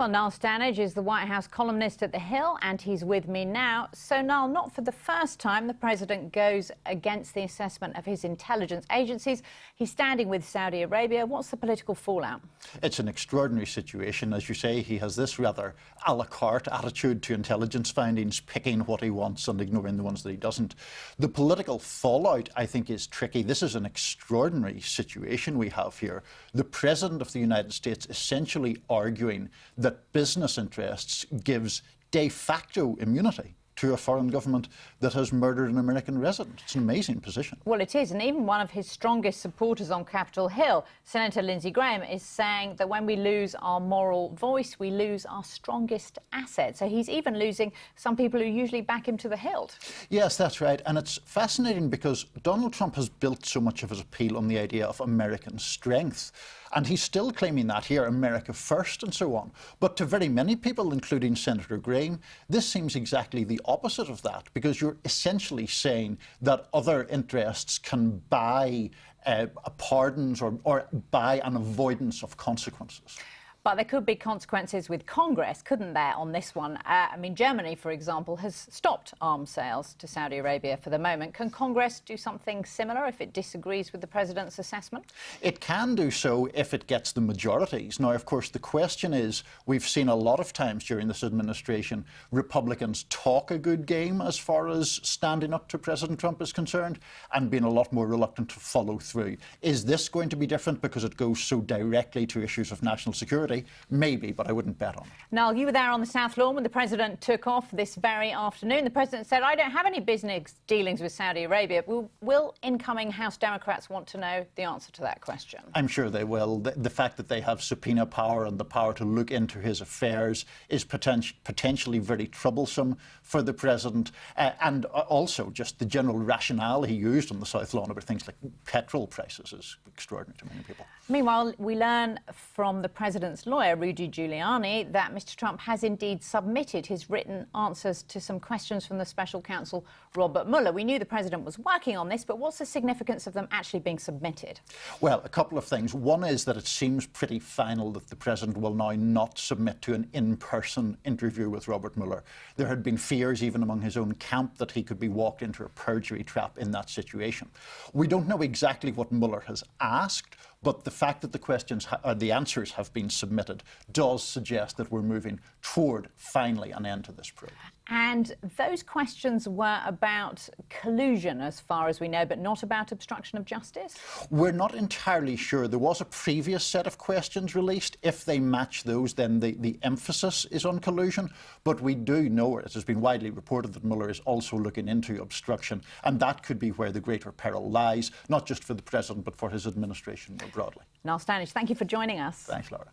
Well, Niall Stanage is the White House columnist at The Hill, and he's with me now. So, Niall, not for the first time the president goes against the assessment of his intelligence agencies. He's standing with Saudi Arabia. What's the political fallout? It's an extraordinary situation. As you say, he has this rather a la carte attitude to intelligence findings, picking what he wants and ignoring the ones that he doesn't. The political fallout, I think, is tricky. This is an extraordinary situation we have here. The President of the United States essentially arguing that business interests gives de facto immunity to a foreign government that has murdered an American resident. It's an amazing position. Well, it is, and even one of his strongest supporters on Capitol Hill, Senator Lindsey Graham, is saying that when we lose our moral voice, we lose our strongest asset. So he's even losing some people who usually back him to the hilt. Yes, that's right. And it's fascinating because Donald Trump has built so much of his appeal on the idea of American strength. And he's still claiming that here, America first and so on. But to very many people, including Senator Graham, this seems exactly the opposite of that, because you're essentially saying that other interests can buy pardons or buy an avoidance of consequences. But there could be consequences with Congress, couldn't there, on this one? I mean, Germany, for example, has stopped arms sales to Saudi Arabia for the moment. Can Congress do something similar if it disagrees with the president's assessment? It can do so if it gets the majorities. Now, of course, the question is, we've seen a lot of times during this administration, Republicans talk a good game as far as standing up to President Trump is concerned and being a lot more reluctant to follow through. Is this going to be different because it goes so directly to issues of national security? Maybe, but I wouldn't bet on it. Niall, you were there on the South Lawn when the president took off this very afternoon. The president said, I don't have any business dealings with Saudi Arabia. Will incoming House Democrats want to know the answer to that question? I'm sure they will. The fact that they have subpoena power and the power to look into his affairs is potentially very troublesome for the president. And also just the general rationale he used on the South Lawn about things like petrol prices is extraordinary to many people. Meanwhile, we learn from the president's lawyer, Rudy Giuliani, that Mr. Trump has indeed submitted his written answers to some questions from the special counsel, Robert Mueller. We knew the president was working on this, but what's the significance of them actually being submitted? Well, a couple of things. One is that it seems pretty final that the president will now not submit to an in-person interview with Robert Mueller. There had been fears even among his own camp that he could be walked into a perjury trap in that situation. We don't know exactly what Mueller has asked, but the fact that the answers have been submitted does suggest that we're moving toward, finally, an end to this probe. And those questions were about collusion, as far as we know, but not about obstruction of justice? We're not entirely sure. There was a previous set of questions released. If they match those, then the emphasis is on collusion. But we do know, it has been widely reported, that Mueller is also looking into obstruction, and that could be where the greater peril lies, not just for the president, but for his administration more broadly. Niall Stanage, thank you for joining us. Thanks, Laura.